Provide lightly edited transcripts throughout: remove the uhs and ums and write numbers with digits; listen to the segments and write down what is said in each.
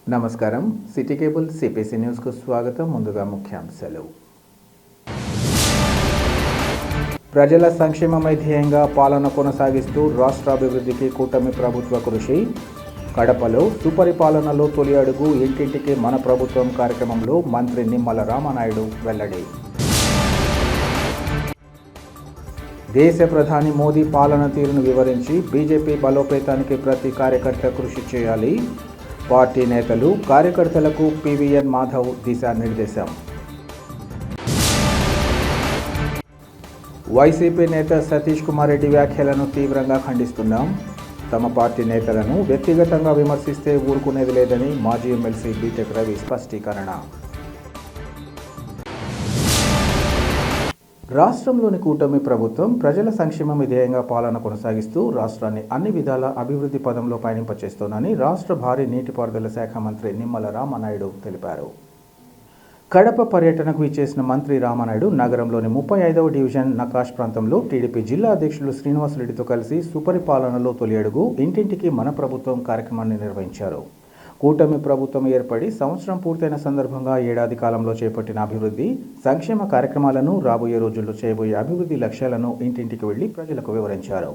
నమస్కారం. City cable CPC న్యూస్కు స్వాగతం. ముందుగా ముఖ్యాంశాలు. ప్రజల సంక్షేమమే ధ్యేయంగా పాలన కొనసాగిస్తూ రాష్ట్ర అభివృద్ధికి కూటమి ప్రభుత్వ కృషి. కడపలో సుపరిపాలనలో తొలి అడుగు ఇంటింటికి మన ప్రభుత్వం కార్యక్రమంలో మంత్రి నిమ్మల రామనాయుడు వెల్లడి. దేశ ప్రధాని మోదీ పాలన తీరును వివరించి బీజేపీ బలోపేతానికి ప్రతి కార్యకర్త కృషి చేయాలి. పార్టీ నేతలు కార్యకర్తలకు పివిఎన్ మాధవ్ దిశానిర్దేశం. వైసీపీ నేత సతీష్ కుమార్ రెడ్డి వ్యాఖ్యలను తీవ్రంగా ఖండిస్తున్నాం. తమ పార్టీ నేతలను వ్యక్తిగతంగా విమర్శిస్తే ఊరుకునేది లేదని మాజీ ఎమ్మెల్సీ బీటెక్ రవి స్పష్టీకరణ. రాష్ట్రంలోని కూటమి ప్రభుత్వం ప్రజల సంక్షేమం ధ్యేయంగా పాలన కొనసాగిస్తూ రాష్ట్రాన్ని అన్ని విధాల అభివృద్ధి పదంలో పయనింపచేస్తోందని రాష్ట్ర భారీ నీటిపారుదల శాఖ మంత్రి నిమ్మల రామనాయుడు తెలిపారు. కడప పర్యటనకు విచ్చేసిన మంత్రి రామనాయుడు నగరంలోని 35వ డివిజన్ నకాష్ ప్రాంతంలో టీడీపీ జిల్లా అధ్యక్షులు శ్రీనివాసరెడ్డితో కలిసి సుపరిపాలనలో తొలి అడుగు ఇంటింటికి మన ప్రభుత్వం కార్యక్రమాన్ని నిర్వహించారు. కూటమి ప్రభుత్వం ఏర్పడి సంవత్సరం పూర్తయిన సందర్భంగా ఏడాది కాలంలో చేపట్టిన అభివృద్ధి సంక్షేమ కార్యక్రమాలను, రాబోయే రోజుల్లో చేయబోయే అభివృద్ధి లక్ష్యాలను ఇంటింటికి వెళ్లి ప్రజలకు వివరించారు.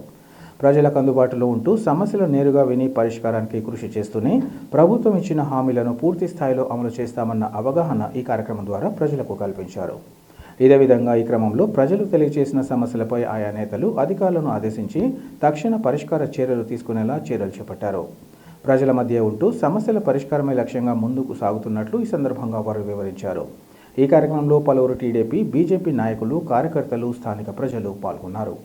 ప్రజలకు అందుబాటులో ఉంటూ సమస్యలు నేరుగా విని పరిష్కారానికి కృషి చేస్తూనే ప్రభుత్వం ఇచ్చిన హామీలను పూర్తి స్థాయిలో అమలు చేస్తామన్న అవగాహన ఈ కార్యక్రమం ద్వారా ప్రజలకు కల్పించారు. ఇదే విధంగా ఈ క్రమంలో ప్రజలు తెలియజేసిన సమస్యలపై ఆయా నేతలు అధికారులను ఆదేశించి తక్షణ పరిష్కార చర్యలు తీసుకునేలా చర్యలు చేపట్టారు. ప్రజల మధ్య ఉంటూ సమస్యల పరిష్కారమే లక్ష్యంగా ముందుకు సాగుతున్నట్లు ఈ సందర్భంగా వారు వివరించారు. ఈ కార్యక్రమంలో పలువురు టీడీపీ, బీజేపీ నాయకులు, కార్యకర్తలు, స్థానిక ప్రజలు పాల్గొన్నారు.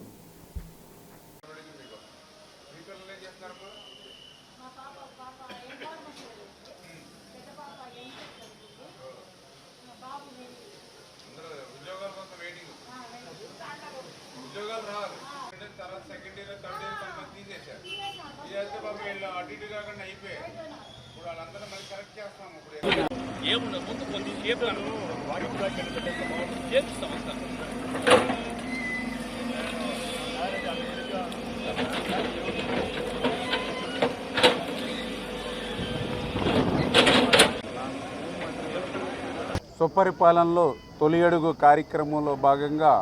సుపరిపాలనలో తొలి అడుగు కార్యక్రమంలో భాగంగా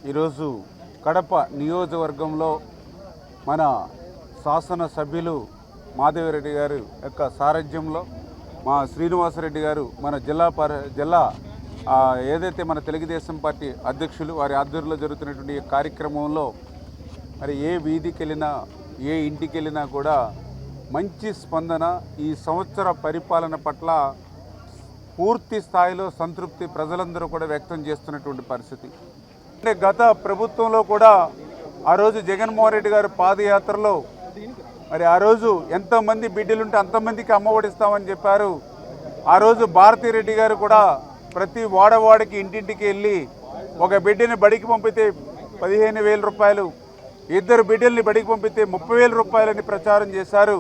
ఈరోజు కడప నియోజకవర్గంలో మన శాసనసభ్యులు మాధవిరెడ్డి గారు యొక్క సారథ్యంలో మా శ్రీనివాసరెడ్డి గారు మన జిల్లా ఏదైతే మన తెలుగుదేశం పార్టీ అధ్యక్షులు వారి ఆధ్వర్యంలో జరుగుతున్నటువంటి ఈ కార్యక్రమంలో మరి ఏ వీధికి వెళ్ళినా, ఏ ఇంటికి వెళ్ళినా కూడా మంచి స్పందన, ఈ సంవత్సర పరిపాలన పట్ల పూర్తి స్థాయిలో సంతృప్తి ప్రజలందరూ కూడా వ్యక్తం చేస్తున్నటువంటి పరిస్థితి. అంటే గత ప్రభుత్వంలో కూడా ఆ రోజు జగన్మోహన్ రెడ్డి గారు పాదయాత్రలో మరి ఆ రోజు ఎంతమంది బిడ్డలుంటే అంతమందికి అమ్మఒడిస్తామని చెప్పారు. ఆ రోజు భారతిరెడ్డి గారు కూడా ప్రతి వాడవాడికి ఇంటింటికి వెళ్ళి ఒక బిడ్డని బడికి పంపితే 15,000 రూపాయలు, 2 బిడ్డల్ని బడికి పంపితే 30,000 రూపాయలని ప్రచారం చేశారు.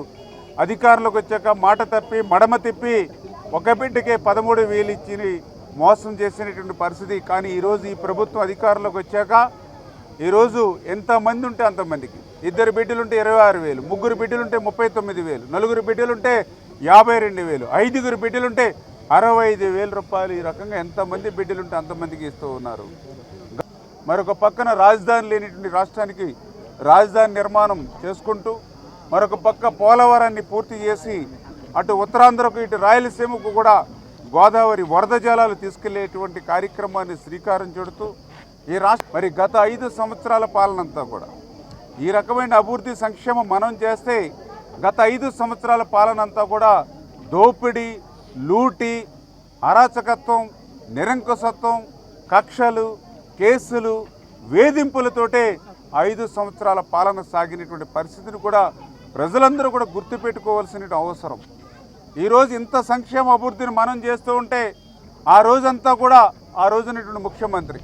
అధికారంలోకి వచ్చాక మాట తప్పి మడమ తిప్పి ఒక బిడ్డకే 13,000 ఇచ్చి మోసం చేసినటువంటి పరిస్థితి. కానీ ఈరోజు ఈ ప్రభుత్వం అధికారంలోకి వచ్చాక ఈరోజు ఎంతమంది ఉంటే అంతమందికి, 2 బిడ్డలుంటే 26,000, 3 బిడ్డలుంటే 39,000, 4 బిడ్డలుంటే 52,000, 5 బిడ్డలుంటే 65,000 రూపాయలు. ఈ రకంగా ఎంతమంది బిడ్డలుంటే అంతమందికి ఇస్తూ ఉన్నారు. మరొక పక్కన రాజధాని లేనిటువంటి రాష్ట్రానికి రాజధాని నిర్మాణం చేసుకుంటూ, మరొక పక్క పోలవరాన్ని పూర్తి చేసి అటు ఉత్తరాంధ్రకు ఇటు రాయలసీమకు కూడా గోదావరి వరద జలాలు తీసుకెళ్లేటువంటి కార్యక్రమాన్ని శ్రీకారం చుడుతూ ఈ మరి గత 5 సంవత్సరాల పాలనంతా కూడా ఈ రకమైన అభివృద్ధి సంక్షేమం మనం చేస్తే గత 5 సంవత్సరాల పాలనంతా కూడా దోపిడీ, లూటి, అరాచకత్వం, నిరంకుశత్వం, కక్షలు, కేసులు, వేధింపులతోటే 5 సంవత్సరాల పాలన సాగినటువంటి పరిస్థితిని కూడా ప్రజలందరూ కూడా గుర్తుపెట్టుకోవాల్సిన అవసరం. ఈరోజు ఇంత సంక్షేమ అభివృద్ధిని మనం చేస్తూ ఉంటే ఆ రోజంతా కూడా ఆ రోజునటువంటి ముఖ్యమంత్రి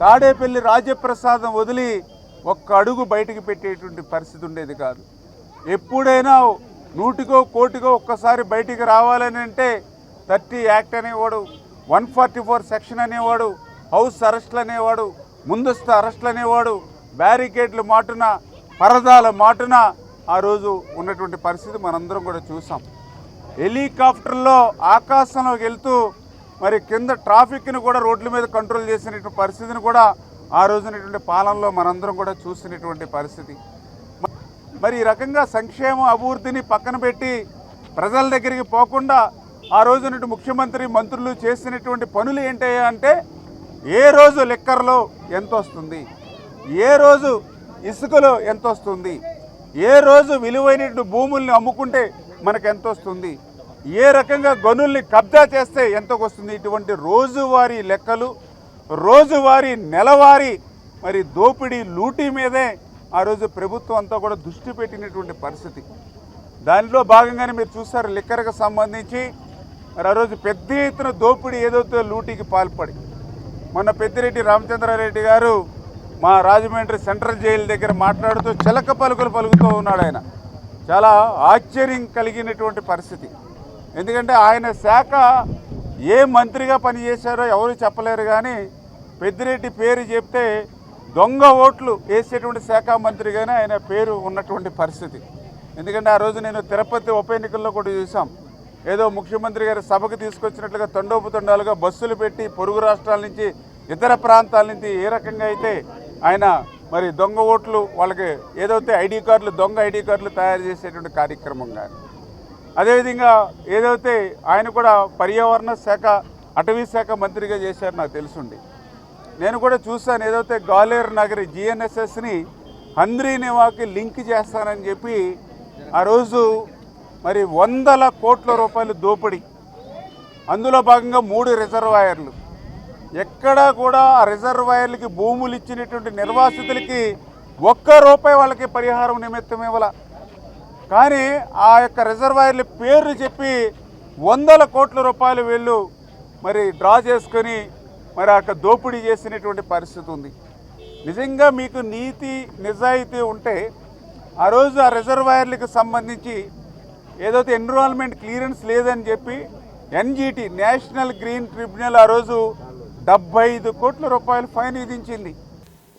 తాడేపల్లి రాజప్రసాదం వదిలి ఒక్క అడుగు బయటికి పెట్టేటువంటి పరిస్థితి ఉండేది కాదు. ఎప్పుడైనా 100కో 1,00,00,000 ఒక్కసారి బయటికి రావాలని అంటే 30 యాక్ట్ అనేవాడు, 144 సెక్షన్ అనేవాడు, హౌస్ అరెస్టులు అనేవాడు, ముందస్తు అరెస్టులు అనేవాడు, బ్యారికేడ్లు మాటున, పరదాల మాటున ఆ రోజు ఉన్నటువంటి పరిస్థితి మనందరం కూడా చూసాం. హెలికాప్టర్లో ఆకాశంలోకి వెళ్తూ మరి కింద ట్రాఫిక్ని కూడా రోడ్ల మీద కంట్రోల్ చేసినటువంటి పరిస్థితిని కూడా ఆ రోజునటువంటి పాలనలో మనందరం కూడా చూసినటువంటి పరిస్థితి. మరి ఈ రకంగా సంక్షేమ అభివృద్ధిని పక్కన పెట్టి ప్రజల దగ్గరికి పోకుండా ఆ రోజునటువంటి ముఖ్యమంత్రి మంత్రులు చేసినటువంటి పనులు ఏంటి అంటే, ఏ రోజు లిక్కర్లో ఎంత వస్తుంది, ఏ రోజు ఇసుకలో ఎంత వస్తుంది, ఏ రోజు విలువైనటువంటి భూముల్ని అమ్ముకుంటే మనకు ఎంత వస్తుంది, ఏ రకంగా గనుల్ని కబ్జా చేస్తే ఎంతకు వస్తుంది, ఇటువంటి రోజువారీ లెక్కలు, రోజువారీ నెలవారీ మరి దోపిడీ లూటీ మీదే ఆ రోజు ప్రభుత్వం అంతా కూడా దృష్టి పెట్టినటువంటి పరిస్థితి. దానిలో భాగంగానే మీరు చూస్తారు, లిక్కర్కి సంబంధించి మరి ఆ రోజు పెద్ద ఎత్తున దోపిడీ ఏదైతే లూటీకి పాల్పడి మొన్న పెద్దిరెడ్డి రామచంద్రారెడ్డి గారు మా రాజమండ్రి సెంట్రల్ జైలు దగ్గర మాట్లాడుతూ చిలక పలుకులు పలుకుతూ ఉన్నాడు. ఆయన చాలా ఆశ్చర్యం కలిగినటువంటి పరిస్థితి. ఎందుకంటే ఆయన శాఖ ఏ మంత్రిగా పనిచేశారో ఎవరు చెప్పలేరు, కానీ పెద్దిరెడ్డి పేరు చెప్తే దొంగ ఓట్లు వేసేటువంటి శాఖ మంత్రిగానే ఆయన పేరు ఉన్నటువంటి పరిస్థితి. ఎందుకంటే ఆ రోజు నేను తిరుపతి ఉప ఎన్నికల్లో కూడా చూసాం, ఏదో ముఖ్యమంత్రి గారి సభకు తీసుకొచ్చినట్లుగా తండోపుతండాలుగా బస్సులు పెట్టి పొరుగు రాష్ట్రాల నుంచి ఇతర ప్రాంతాల నుంచి ఏ రకంగా అయితే ఆయన మరి దొంగ ఓట్లు వాళ్ళకి ఏదైతే ఐడి కార్డులు దొంగ ఐడి కార్డులు తయారు చేసేటువంటి కార్యక్రమం కానీ, అదేవిధంగా ఏదైతే ఆయన కూడా పర్యావరణ శాఖ అటవీ శాఖ మంత్రిగా చేశారు నాకు తెలుసుండి. నేను కూడా చూశాను, ఏదైతే గ్వాలియర్ నగరి GNSSని హంద్రీనివాకి లింక్ చేస్తానని చెప్పి ఆ రోజు మరి 100 కోట్ల రూపాయలు దోపిడీ. అందులో భాగంగా 3 రిజర్వాయర్లు. ఎక్కడా కూడా ఆ రిజర్వాయర్లకి భూములు ఇచ్చినటువంటి నిర్వాసితులకి ₹1 వాళ్ళకి పరిహారం నిమిత్తం ఇవ్వాల. కానీ ఆ యొక్క రిజర్వాయర్ల పేర్లు చెప్పి 100 కోట్ల రూపాయలు వీళ్ళు మరి డ్రా చేసుకొని మరి ఆ దోపిడీ చేసినటువంటి పరిస్థితి ఉంది. నిజంగా మీకు నీతి నిజాయితీ ఉంటే ఆ రోజు ఆ రిజర్వాయర్లకు సంబంధించి ఏదైతే ఎన్విరాన్మెంట్ క్లియరెన్స్ లేదని చెప్పి NGT నేషనల్ గ్రీన్ ట్రిబ్యునల్ ఆ రోజు 75 కోట్ల రూపాయలు ఫైన్ విధించింది.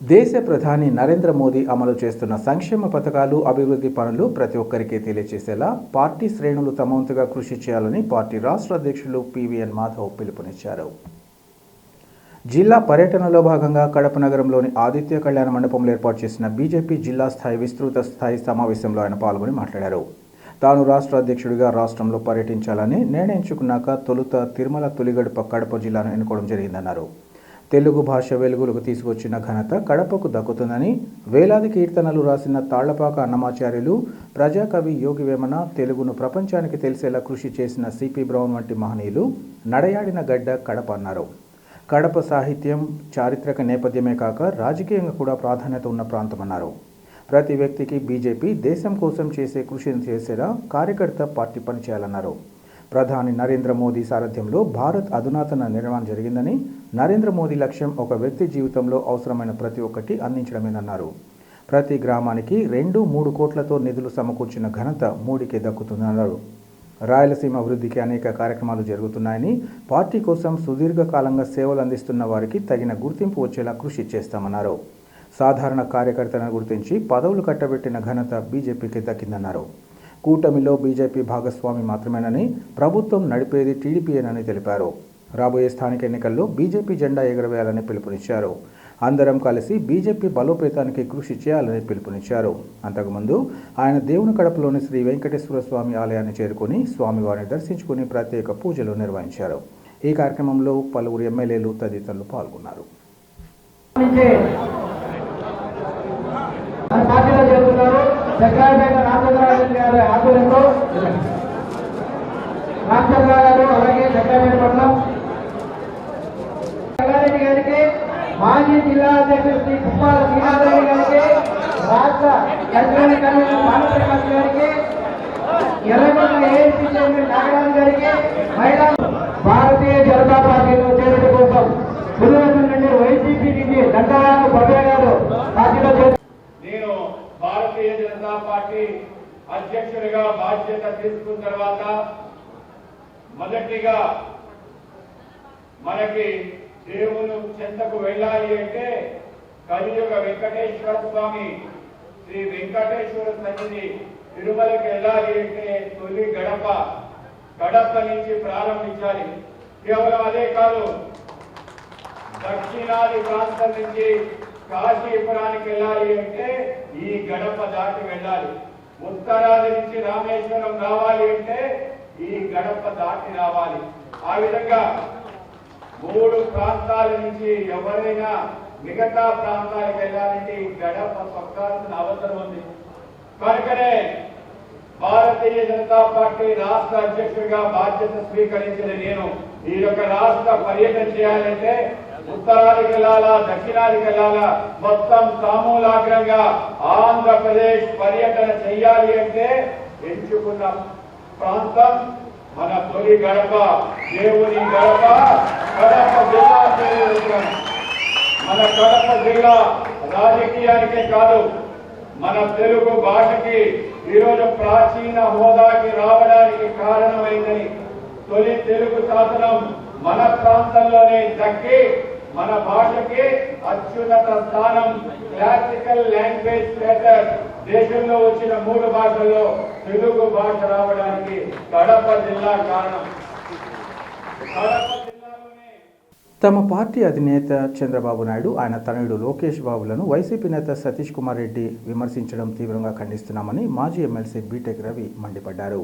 దేశ ప్రధాని నరేంద్ర మోదీ అమలు చేస్తున్న సంక్షేమ పథకాలు, అభివృద్ధి పనులు ప్రతి ఒక్కరికి తెలియజేసేలా పార్టీ శ్రేణులు తమ వంతుగా కృషి చేయాలని పార్టీ రాష్ట్ర అధ్యక్షులు PVN మాధవ్ పిలుపునిచ్చారు. జిల్లా పర్యటనలో భాగంగా కడప నగరంలోని ఆదిత్య కళ్యాణ మండపంలో ఏర్పాటు చేసిన బీజేపీ జిల్లా స్థాయి విస్తృత స్థాయి సమావేశంలో ఆయన పాల్గొని మాట్లాడారు. తాను రాష్ట్ర అధ్యక్షుడిగా రాష్ట్రంలో పర్యటించాలని నిర్ణయించుకున్నాక తొలుత తిరుమల తొలిగడప కడప జిల్లాను ఎన్నుకోవడం జరిగిందన్నారు. తెలుగు భాష వెలుగులకు తీసుకొచ్చిన ఘనత కడపకు దక్కుతుందని, వేలాది కీర్తనలు రాసిన తాళ్లపాక అన్నమాచార్యులు, ప్రజాకవి యోగి వేమన, తెలుగును ప్రపంచానికి తెలిసేలా కృషి చేసిన CP బ్రౌన్ వంటి మహనీయులు నడయాడిన గడ్డ కడప అన్నారు. కడప సాహిత్యం, చారిత్రక నేపథ్యమే కాక రాజకీయంగా కూడా ప్రాధాన్యత ఉన్న ప్రాంతమన్నారు. ప్రతి వ్యక్తికి బీజేపీ దేశం కోసం చేసే కృషిని చేసేలా కార్యకర్త పార్టీ పనిచేయాలన్నారు. ప్రధాని నరేంద్ర మోదీ సారథ్యంలో భారత్ అధునాతన నిర్మాణం జరిగిందని, నరేంద్ర మోదీ లక్ష్యం ఒక వ్యక్తి జీవితంలో అవసరమైన ప్రతి ఒక్కటి అందించడమేనన్నారు. ప్రతి గ్రామానికి 2-3 కోట్లతో నిధులు సమకూర్చిన ఘనత మోడీకే దక్కుతుందన్నారు. రాయలసీమ అభివృద్ధికి అనేక కార్యక్రమాలు జరుగుతున్నాయని, పార్టీ కోసం సుదీర్ఘకాలంగా సేవలు అందిస్తున్న వారికి తగిన గుర్తింపు వచ్చేలా కృషి చేస్తామన్నారు. సాధారణ కార్యకర్తలను గుర్తించి పదవులు కట్టబెట్టిన ఘనత బీజేపీకి దక్కిందన్నారు. కూటమిలో బీజేపీ భాగస్వామి మాత్రమేనని, ప్రభుత్వం నడిపేది టీడీపీయేనని తెలిపారు. రాబోయే స్థానిక ఎన్నికల్లో బీజేపీ జెండా ఎగురవేయాలని పిలుపునిచ్చారు. అందరం కలిసి బీజేపీ బలోపేతానికి కృషి చేయాలని పిలుపునిచ్చారు. అంతకుముందు ఆయన దేవుని కడపలోని శ్రీ వెంకటేశ్వర స్వామి ఆలయాన్ని చేరుకుని స్వామివారిని దర్శించుకుని ప్రత్యేక పూజలు నిర్వహించారు. ఈ కార్యక్రమంలో పలువురు ఎమ్మెల్యేలు తదితరులు పాల్గొన్నారు. మాజీ జిల్లా అధ్యక్షుడు శ్రీ కుప్పాల శ్రీనాథరెడ్డి గారికి, రాష్ట్ర కేంద్ర కన్వీనర్ మానప్రకాష్ గారికి, ఎర్రగొండ ANP చైర్మన్ నాగరాజు గారికి, మహిళా భారతీయ జనతా పార్టీలో చేరడం కోసం పులివెందుల నుండి వైసీపీ నుంచి దండరాజు భవ్య గారు పార్టీలో నేను భారతీయ జనతా పార్టీ అధ్యక్షుడిగా బాధ్యత తీసుకున్న తర్వాత మొదటిగా మనకి దేవుని చెంతకు వెళ్ళాలి అంటే కలియుగ వెంకటేశ్వర స్వామి శ్రీ వెంకటేశ్వర సన్నిధి తిరుమలకి వెళ్ళాలి అంటే తొలి గడప కడప నుంచి ప్రారంభించాలి. కేవలం అదే కాదు, దక్షిణాది ప్రాంతం నుంచి కాశీపురానికి వెళ్ళాలి అంటే ఈ గడప దాటి వెళ్ళాలి. ఉత్తరాది నుంచి రామేశ్వరం రావాలి అంటే ఈ గడప దాటి రావాలి. ఆ విధంగా 3 ప్రాంతాల నుంచి ఎవరైనా మిగతా ప్రాంతాలకు వెళ్ళాలంటే ఈ గడప తొక్కాల్సిన అవసరం ఉంది. కనుకనే భారతీయ జనతా పార్టీ రాష్ట్ర అధ్యక్షుడిగా బాధ్యత స్వీకరించిన నేను ఈ యొక్క రాష్ట్ర పర్యటన చేయాలంటే ఉత్తరానికి వెళ్ళాలా, దక్షిణానికి వెళ్ళాలా, మొత్తం సమూలాగ్రంగా ఆంధ్రప్రదేశ్ పర్యటన చేయాలి అంటే ఎంచుకున్న ప్రాంతం మన తొలి గడప, దేవుని గడప, కడప జిల్లా. మన కడప జిల్లా రాజకీయానికే కాదు, మన తెలుగు భాషకి ఈరోజు ప్రాచీన హోదాకి రావడానికి కారణమైందని తొలి తెలుగు శాసనం మన ప్రాంతంలోనే దక్కి మన భాషకి అత్యున్నత స్థానం, క్లాసికల్ లాంగ్వేజ్ స్టేటస్ దేశంలో వచ్చిన 3 భాషల్లో తెలుగు భాష రావడానికి కడప జిల్లా కారణం. కడప జిల్లాలోనే తమ పార్టీ అధినేత చంద్రబాబు నాయుడు, ఆయన తనయుడు లోకేష్ బాబులను వైసీపీ నేత సతీష్ కుమార్ రెడ్డి విమర్శించడం తీవ్రంగా ఖండిస్తున్నామని మాజీ ఎమ్మెల్సీ బీటెక్ రవి మండిపడ్డారు.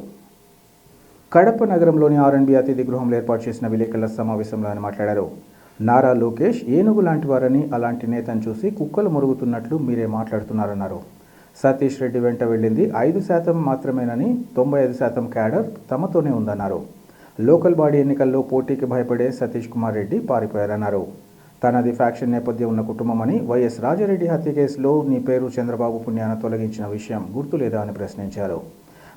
కడప నగరంలోని ఆర్ఎన్బి అతిథి గృహంలో ఏర్పాటు చేసిన విలేకరుల సమావేశంలో ఆయన మాట్లాడారు. నారా లోకేష్ ఏనుగు లాంటి వారని, అలాంటి నేతను చూసి కుక్కలు మురుగుతున్నట్లు మీరే మాట్లాడుతున్నారన్నారు. సతీష్ రెడ్డి వెంట వెళ్ళింది 5% మాత్రమేనని, 95% క్యాడర్ తమతోనే ఉందన్నారు. లోకల్ బాడీ ఎన్నికల్లో పోటీకి భయపడే సతీష్ కుమార్ రెడ్డి పారిపోయారన్నారు. తనది ఫ్యాక్షన్ నేపథ్యం ఉన్న కుటుంబమని, వైఎస్ రాజారెడ్డి హత్య కేసులో నీ పేరు చంద్రబాబు పుణ్యాన తొలగించిన విషయం గుర్తులేదా అని ప్రశ్నించారు.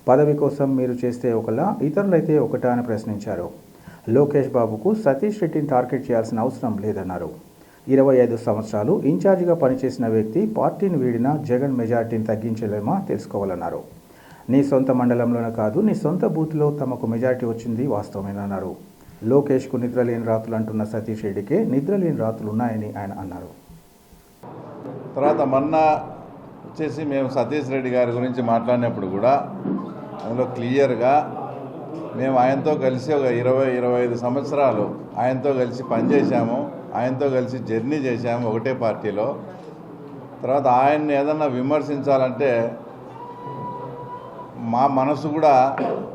పదవి కోసం మీరు చేస్తే ఒకలా, ఇతరులైతే ఒకటా అని ప్రశ్నించారు. లోకేష్ బాబుకు సతీష్ రెడ్డిని టార్గెట్ చేయాల్సిన అవసరం లేదన్నారు. 25 సంవత్సరాలు ఇన్ఛార్జిగా పనిచేసిన వ్యక్తి పార్టీని వీడినా జగన్ మెజార్టీని తగ్గించలేమా తెలుసుకోవాలన్నారు. నీ సొంత మండలంలోనే కాదు, నీ సొంత బూత్లో తమకు మెజార్టీ వచ్చింది వాస్తవమేనన్నారు. లోకేష్కు నిద్రలేని రాత్రులు అంటున్న సతీష్ రెడ్డికే నిద్రలేని రాత్రులు ఉన్నాయని ఆయన అన్నారు. తర్వాత మొన్న వచ్చేసి మేము సతీష్ రెడ్డి గారి గురించి మాట్లాడినప్పుడు కూడా అందులో క్లియర్గా మేము ఆయనతో కలిసి ఒక 20-25 సంవత్సరాలు ఆయనతో కలిసి పనిచేశాము, ఆయనతో కలిసి జర్నీ చేశాము ఒకటే పార్టీలో. తర్వాత ఆయన్ని ఏదన్నా విమర్శించాలంటే మా మనసు కూడా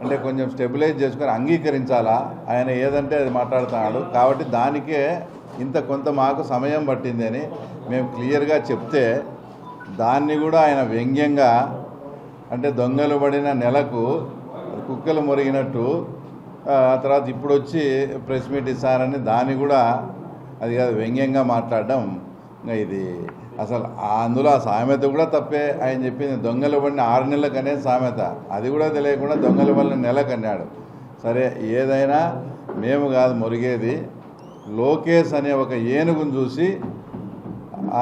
అంటే కొంచెం స్టెబిలైజ్ చేసుకొని అంగీకరించాలా, ఆయన ఏదంటే అది మాట్లాడుతున్నాడు కాబట్టి దానికే కొంత మాకు సమయం పట్టింది అని మేము క్లియర్గా చెప్తే దాన్ని కూడా ఆయన వ్యంగ్యంగా అంటే దొంగలు పడిన నెలకు కుక్కలు మురిగినట్టు తర్వాత ఇప్పుడు వచ్చి ప్రెస్ మీట్ ఇస్తారని దాన్ని కూడా అది కాదు వ్యంగ్యంగా మాట్లాడడం. ఇది అసలు అందులో ఆ సామెత కూడా తప్పే. ఆయన చెప్పింది దొంగలు పడిన 6 నెలలకు అనేది సామెత, అది కూడా తెలియకుండా దొంగలు పడిన నెలకు అన్నాడు. సరే ఏదైనా మేము కాదు మురిగేది, లోకేష్ అనే ఒక ఏనుగును చూసి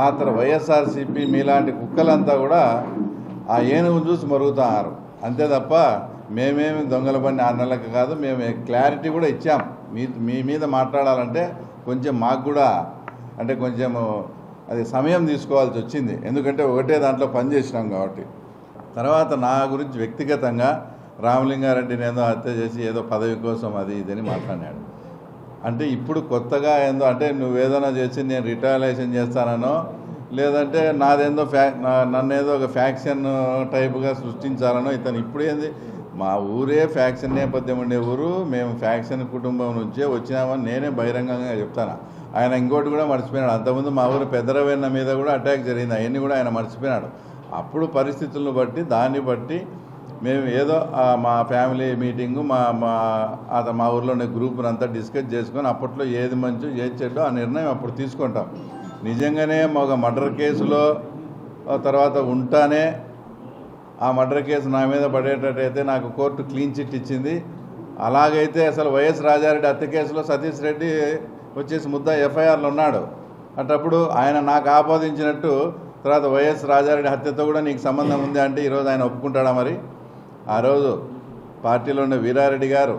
ఆ తర్వాత వైఎస్ఆర్సీపీ మీలాంటి కుక్కలంతా కూడా ఆ ఏనుగును చూసి మరుగుతున్నారు అంతే తప్ప మేమేమి దొంగల పడిన 6 నెలలకు కాదు. మేము క్లారిటీ కూడా ఇచ్చాం. మీ మీద మాట్లాడాలంటే కొంచెం మాకు కూడా అంటే కొంచెం అది సమయం తీసుకోవాల్సి వచ్చింది, ఎందుకంటే ఒకటే దాంట్లో పనిచేసినాం కాబట్టి. తర్వాత నా గురించి వ్యక్తిగతంగా రామలింగారెడ్డిని ఏదో హత్య చేసి ఏదో పదవి కోసం అది ఇదని మాట్లాడాడు. అంటే ఇప్పుడు కొత్తగా ఏందో అంటే నువ్వేదైనా చేసి నేను రిటాలియేషన్ చేస్తానో లేదంటే నాదేందో నన్నేదో ఒక ఫ్యాక్షన్ టైప్గా సృష్టించాలనో ఇతను ఇప్పుడు ఏంది మా ఊరే ఫ్యాక్షన్ నేపథ్యం ఉండే ఊరు, మేము ఫ్యాక్షన్ కుటుంబం నుంచే వచ్చినామని నేనే బహిరంగంగా చెప్తాను. ఆయన ఇంకోటి కూడా మర్చిపోయినాడు, అంతకుముందు మా ఊరు పెద్దరవెన్న మీద కూడా అటాక్ జరిగింది, అవన్నీ కూడా ఆయన మర్చిపోయినాడు. అప్పుడు పరిస్థితులను బట్టి దాన్ని బట్టి మేము ఏదో మా ఫ్యామిలీ మీటింగు మా ఊర్లో ఉండే గ్రూప్ని అంతా డిస్కస్ చేసుకొని అప్పట్లో ఏది మంచి ఏది చెడ్డో ఆ నిర్ణయం అప్పుడు తీసుకుంటాం. నిజంగానే ఒక మర్డర్ కేసులో తర్వాత ఉంటానే ఆ మర్డర్ కేసు నా మీద పడేటట్టయితే నాకు కోర్టు క్లీన్ చిట్ ఇచ్చింది. అలాగైతే అసలు వైఎస్ రాజారెడ్డి హత్య కేసులో సతీష్ రెడ్డి వచ్చేసి ముద్ద ఎఫ్ఐఆర్లో ఉన్నాడు. అటప్పుడు ఆయన నాకు ఆపాదించినట్టు తర్వాత వైఎస్ రాజారెడ్డి హత్యతో కూడా నీకు సంబంధం ఉంది అంటే ఈరోజు ఆయన ఒప్పుకుంటాడా? మరి ఆ రోజు పార్టీలో ఉండే వీరారెడ్డి గారు,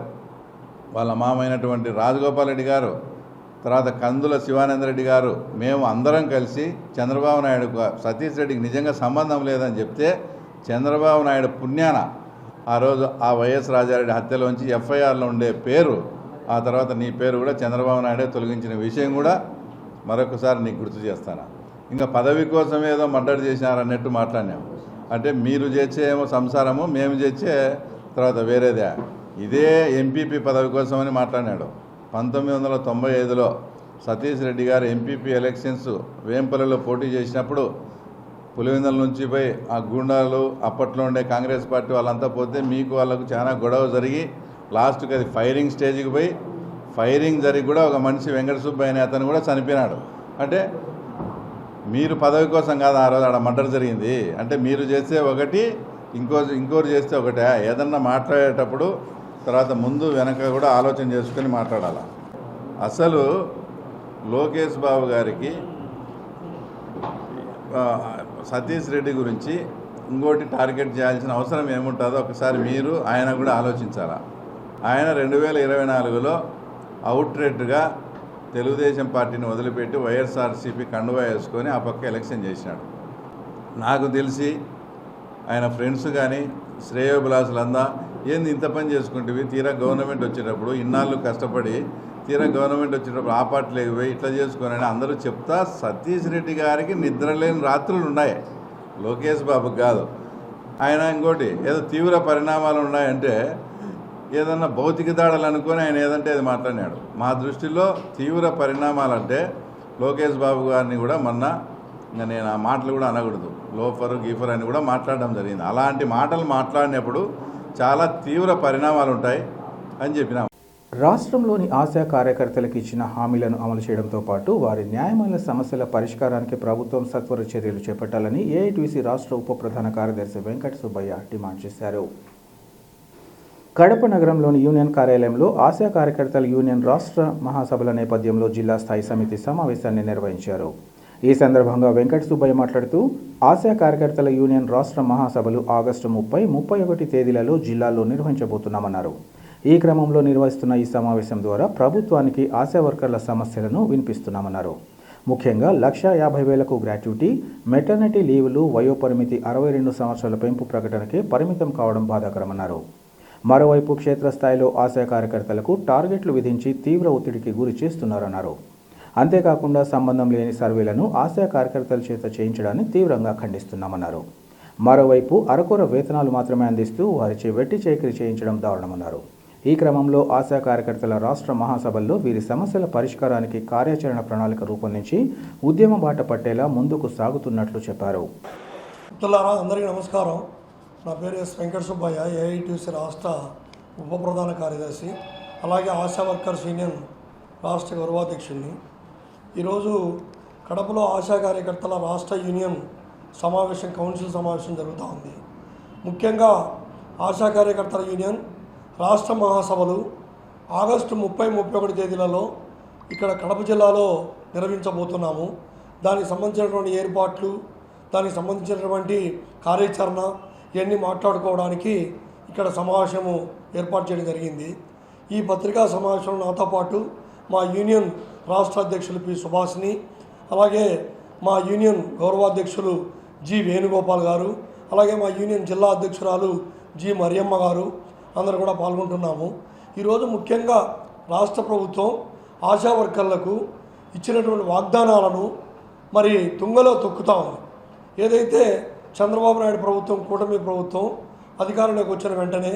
వాళ్ళ మామైనటువంటి రాజగోపాల్ రెడ్డి గారు, తర్వాత కందుల శివానందరెడ్డి గారు, మేము అందరం కలిసి చంద్రబాబు నాయుడు సతీష్ రెడ్డికి నిజంగా సంబంధం లేదని చెప్తే చంద్రబాబు నాయుడు పుణ్యాన ఆ రోజు ఆ వైఎస్ రాజారెడ్డి హత్యలోంచి ఎఫ్ఐఆర్లో ఉండే పేరు, ఆ తర్వాత నీ పేరు కూడా చంద్రబాబు నాయుడే తొలగించిన విషయం కూడా మరొకసారి నీకు గుర్తు చేస్తాను. ఇంకా పదవి కోసం ఏదో మర్డర్ చేసినారన్నట్టు మాట్లాడినాం. అంటే మీరు చేసే ఏమో సంసారము, మేము చేసే తర్వాత వేరేదే. ఇదే ఎంపీపీ పదవి కోసమని మాట్లాడినాడు. 1995లో సతీష్ రెడ్డి గారు ఎంపీపీ ఎలక్షన్స్ వేంపల్లిలో పోటీ చేసినప్పుడు పులివెందుల నుంచి పోయి ఆ గూండాలు అప్పట్లో ఉండే కాంగ్రెస్ పార్టీ వాళ్ళంతా పోతే మీకు వాళ్ళకు చాలా గొడవ జరిగి లాస్ట్కి అది ఫైరింగ్ స్టేజ్కి పోయి ఫైరింగ్ జరిగి కూడా ఒక మనిషి వెంకట సుబ్బయ్య అనే అతను కూడా చనిపోయినాడు. అంటే మీరు పదవి కోసం కాదు ఆ రోజు ఆడ మర్డర్ జరిగింది. అంటే మీరు చేస్తే ఒకటి, ఇంకోరు చేస్తే ఒకటే. ఏదన్నా మాట్లాడేటప్పుడు తర్వాత ముందు వెనక కూడా ఆలోచన చేసుకొని మాట్లాడాలి. అసలు లోకేష్ బాబు గారికి సతీష్ రెడ్డి గురించి ఇంకోటి టార్గెట్ చేయాల్సిన అవసరం ఏముంటుందో ఒకసారి మీరు ఆయన కూడా ఆలోచించాలా. ఆయన 2024లో అవుట్రెట్గా తెలుగుదేశం పార్టీని వదిలిపెట్టి వైఎస్ఆర్సీపీ కండువా వేసుకొని ఆ పక్క ఎలక్షన్ చేసినాడు. నాకు తెలిసి ఆయన ఫ్రెండ్స్ కానీ శ్రేయోభిలాసులందా ఏంది ఇంత పని చేసుకుంటేవి, తీరా గవర్నమెంట్ వచ్చేటప్పుడు ఇన్నాళ్ళు కష్టపడి తీరా గవర్నమెంట్ వచ్చేటప్పుడు ఆ పార్టీలోకి పోయి ఇట్లా చేసుకోనని అందరూ చెప్తా. సతీష్ రెడ్డి గారికి నిద్రలేని రాత్రులు ఉన్నాయి, లోకేష్ బాబుకి కాదు. ఆయన ఇంకోటి ఏదో తీవ్ర పరిణామాలు ఉన్నాయంటే ఏదన్నా భౌతిక దాడులు అనుకొని ఆయన ఏదంటే అది మాట్లాడినాడు. మా దృష్టిలో తీవ్ర పరిణామాలంటే లోకేష్ బాబు గారిని కూడా మొన్న ఇంకా నేను ఆ మాటలు కూడా అనకూడదు, లోఫర్ గీఫర్ అని కూడా మాట్లాడడం జరిగింది. అలాంటి మాటలు మాట్లాడినప్పుడు చాలా తీవ్ర పరిణామాలు ఉంటాయి అని చెప్పినాం. రాష్ట్రంలోని ఆశా కార్యకర్తలకు ఇచ్చిన హామీలను అమలు చేయడంతో పాటు వారి న్యాయమైన సమస్యల పరిష్కారానికి ప్రభుత్వం సత్వర చర్యలు చేపట్టాలని ఏఐటీసీ రాష్ట్ర ఉప ప్రధాన కార్యదర్శి వెంకట సుబ్బయ్య డిమాండ్ చేశారు. కడప నగరంలోని యూనియన్ కార్యాలయంలో ఆశా కార్యకర్తల యూనియన్ రాష్ట్ర మహాసభల నేపథ్యంలో జిల్లా స్థాయి సమితి సమావేశాన్ని నిర్వహించారు. ఈ సందర్భంగా వెంకట సుబ్బయ్య మాట్లాడుతూ ఆశా కార్యకర్తల యూనియన్ రాష్ట్ర మహాసభలు ఆగస్టు 30, 31 తేదీలలో జిల్లాలో నిర్వహించబోతున్నామన్నారు. ఈ క్రమంలో నిర్వహిస్తున్న ఈ సమావేశం ద్వారా ప్రభుత్వానికి ఆశా వర్కర్ల సమస్యలను వినిపిస్తున్నామన్నారు. ముఖ్యంగా 1,50,000కు గ్రాట్యుటీ, మెటర్నిటీ లీవులు, వయోపరిమితి 62 సంవత్సరాల పెంపు ప్రకటనకే పరిమితం కావడం బాధాకరమన్నారు. మరోవైపు క్షేత్రస్థాయిలో ఆశా కార్యకర్తలకు టార్గెట్లు విధించి తీవ్ర ఒత్తిడికి గురి చేస్తున్నారన్నారు. అంతేకాకుండా సంబంధం లేని సర్వేలను ఆశా కార్యకర్తల చేత చేయించడాన్ని తీవ్రంగా ఖండిస్తున్నామన్నారు. మరోవైపు అరకొర వేతనాలు మాత్రమే అందిస్తూ వారిచే వెట్టి చేకిరి చేయించడం దారుణమన్నారు. ఈ క్రమంలో ఆశా కార్యకర్తల రాష్ట్ర మహాసభల్లో వీరి సమస్యల పరిష్కారానికి కార్యాచరణ ప్రణాళిక రూపొందించి ఉద్యమ బాట పట్టేలా ముందుకు సాగుతున్నట్లు చెప్పారు. అందరికీ నమస్కారం. నా పేరు ఎస్ వెంకట సుబ్బయ్య, ఏఐటీసీ రాష్ట్ర ఉప ప్రధాన కార్యదర్శి, అలాగే ఆశా వర్కర్స్ యూనియన్ రాష్ట్ర గౌరవాధ్యక్షుడిని. ఈరోజు కడపలో ఆశా కార్యకర్తల రాష్ట్ర యూనియన్ కౌన్సిల్ సమావేశం జరుగుతూ ఉంది. ముఖ్యంగా ఆశా కార్యకర్తల యూనియన్ రాష్ట్ర మహాసభలు ఆగస్టు 30, 31 తేదీలలో ఇక్కడ కడప జిల్లాలో నిర్వహించబోతున్నాము. దానికి సంబంధించినటువంటి ఏర్పాట్లు, దానికి సంబంధించినటువంటి కార్యాచరణ ఇవన్నీ మాట్లాడుకోవడానికి ఇక్కడ సమావేశము ఏర్పాటు చేయడం జరిగింది. ఈ పత్రికా సమావేశంలో నాతో పాటు మా యూనియన్ రాష్ట్ర అధ్యక్షులు పి సుభాష్ని, అలాగే మా యూనియన్ గౌరవాధ్యక్షులు జి వేణుగోపాల్ గారు, అలాగే మా యూనియన్ జిల్లా అధ్యక్షురాలు జి మరియమ్మ గారు అందరూ కూడా పాల్గొంటున్నాము. ఈరోజు ముఖ్యంగా రాష్ట్ర ప్రభుత్వం ఆశా వర్కర్లకు ఇచ్చినటువంటి వాగ్దానాలను మరి తుంగలో తొక్కుతా ఉంది. ఏదైతే చంద్రబాబు నాయుడు ప్రభుత్వం, కూటమి ప్రభుత్వం అధికారంలోకి వచ్చిన వెంటనే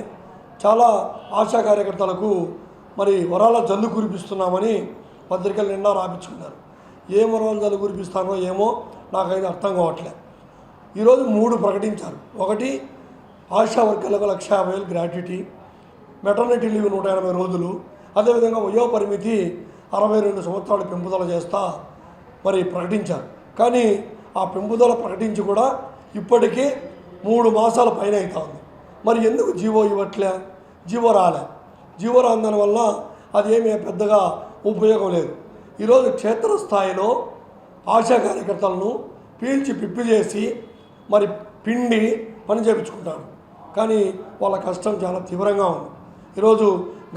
చాలా ఆశా కార్యకర్తలకు మరి వరాల జల్లు కురిపిస్తున్నామని పత్రికలు నిండా రాపించుకున్నారు. ఏ వరాల జల్లు కురిపిస్తానో ఏమో నాకైతే అర్థం కావట్లేదు. ఈరోజు 3 ప్రకటించారు. ఒకటి, ఆశా వర్కర్లకు 1,50,000 గ్రాట్యుటీ, మెటర్నిటీ లీవ్ 180 రోజులు, అదేవిధంగా వయో పరిమితి 62 సంవత్సరాలు పెంపుదల చేస్తా మరి ప్రకటించారు. కానీ ఆ పెంపుదల ప్రకటించి కూడా ఇప్పటికీ 3 మాసాల పైన అవుతా ఉంది. మరి ఎందుకు జీవో ఇవ్వట్లే? జీవో రాలే. జీవో రాని వల్ల అదేమీ పెద్దగా ఉపయోగం లేదు. ఈరోజు క్షేత్రస్థాయిలో ఆశా కార్యకర్తలను పీల్చి పిప్పి చేసి మరి పిండి పని చేయించుకుంటారు. కానీ వాళ్ళ కష్టం చాలా తీవ్రంగా ఉంది. ఈరోజు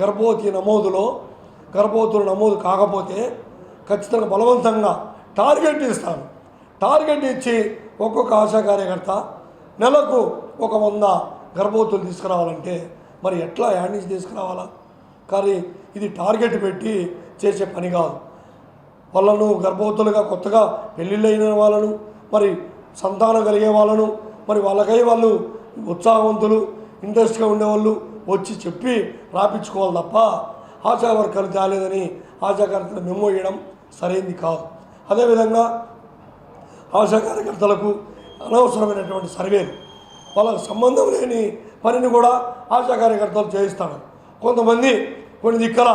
గర్భవతులు నమోదు కాకపోతే ఖచ్చితంగా బలవంతంగా టార్గెట్ ఇస్తాను. టార్గెట్ ఇచ్చి ఒక్కొక్క ఆశా కార్యకర్త నెలకు 100 గర్భవతులు తీసుకురావాలంటే మరి ఎట్లా యాడ్ నుంచి తీసుకురావాలా? కానీ ఇది టార్గెట్ పెట్టి చేసే పని కాదు. వాళ్ళను గర్భవతులుగా కొత్తగా పెళ్ళిళ్ళైన వాళ్ళను, మరి సంతానం కలిగే వాళ్ళను, మరి వాళ్ళకై వాళ్ళు ఉత్సాహవంతులు, ఇంట్రెస్ట్గా ఉండేవాళ్ళు వచ్చి చెప్పి రాపించుకోవాలి తప్ప ఆశా వర్కర్లు తేలేదని ఆశా కార్యకర్తలు మెమో ఇవ్వడం సరైనది కాదు. అదేవిధంగా ఆశా కార్యకర్తలకు అనవసరమైనటువంటి సర్వేలు, వాళ్ళకు సంబంధం లేని పనిని కూడా ఆశా కార్యకర్తలు చేయిస్తాడు. కొంతమంది కొన్ని దిక్కల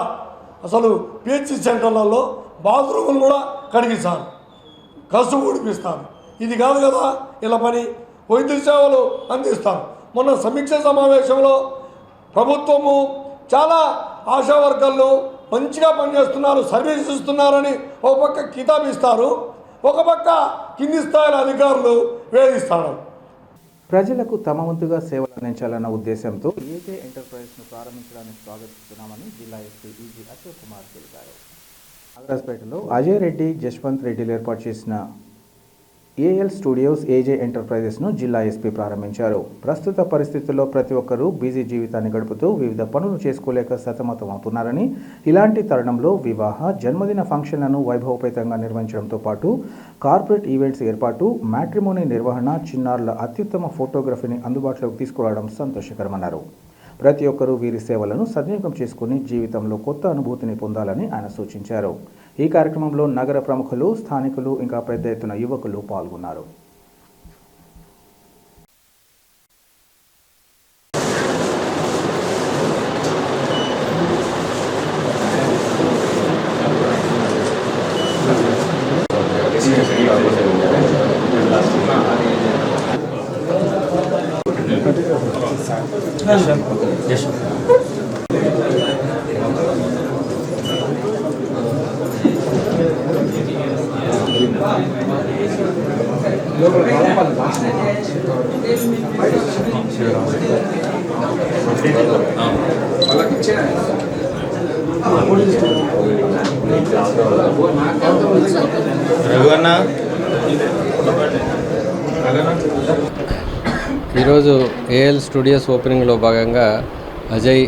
అసలు పిహెచ్సి సెంటర్లలో బాత్రూములు కూడా కడిగిస్తాను, కసు ఊడిపిస్తాను. ఇది కాదు కదా ఇలా పని. వైద్య సేవలు అందిస్తాను. మొన్న సమీక్ష సమావేశంలో ప్రభుత్వము చాలా ఆశా వర్కర్లు మంచిగా పనిచేస్తున్నారు, సర్వీస్ ఇస్తున్నారని ఒక పక్క కితాబిస్తారు, ఒక పక్క కింది స్థాయిల అధికారులు వేధిస్తారు. ప్రజలకు తమ వంతుగా సేవలు అందించాలన్న ఉద్దేశంతో ఏజే ఎంటర్ప్రైజెస్ను ప్రారంభించడానికి స్వాగతిస్తున్నామని జిల్లా ఎస్పీ ఈజీ అశోక్ కుమార్ తెలిపారు. నాగరాజ్పేటలో అజయ్ రెడ్డి, జశ్వంత్ రెడ్డిలు ఏర్పాటు చేసిన ఏఎల్ స్టూడియోస్ ఏజే ఎంటర్ప్రైజెస్ను జిల్లా ఎస్పీ ప్రారంభించారు. ప్రస్తుత పరిస్థితుల్లో ప్రతి ఒక్కరూ బిజీ జీవితాన్ని గడుపుతూ వివిధ పనులు చేసుకోలేక సతమతం అవుతున్నారని, ఇలాంటి తరుణంలో వివాహ, జన్మదిన ఫంక్షన్లను వైభవపేతంగా నిర్వహించడంతో పాటు కార్పొరేట్ ఈవెంట్స్ ఏర్పాటు, మ్యాట్రిమోనీ నిర్వహణ, చిన్నారుల అత్యుత్తమ ఫోటోగ్రఫీని అందుబాటులోకి తీసుకురావడం సంతోషకరమన్నారు. ప్రతి ఒక్కరూ వీరి సేవలను సద్వినియోగం చేసుకుని జీవితంలో కొత్త అనుభూతిని పొందాలని ఆయన సూచించారు. ఈ కార్యక్రమంలో నగర ప్రముఖులు, స్థానికులు ఇంకా పెద్ద ఎత్తున యువకులు పాల్గొన్నారు. ఈరోజు ఏఎల్ స్టూడియోస్ ఓపెనింగ్లో భాగంగా అజయ్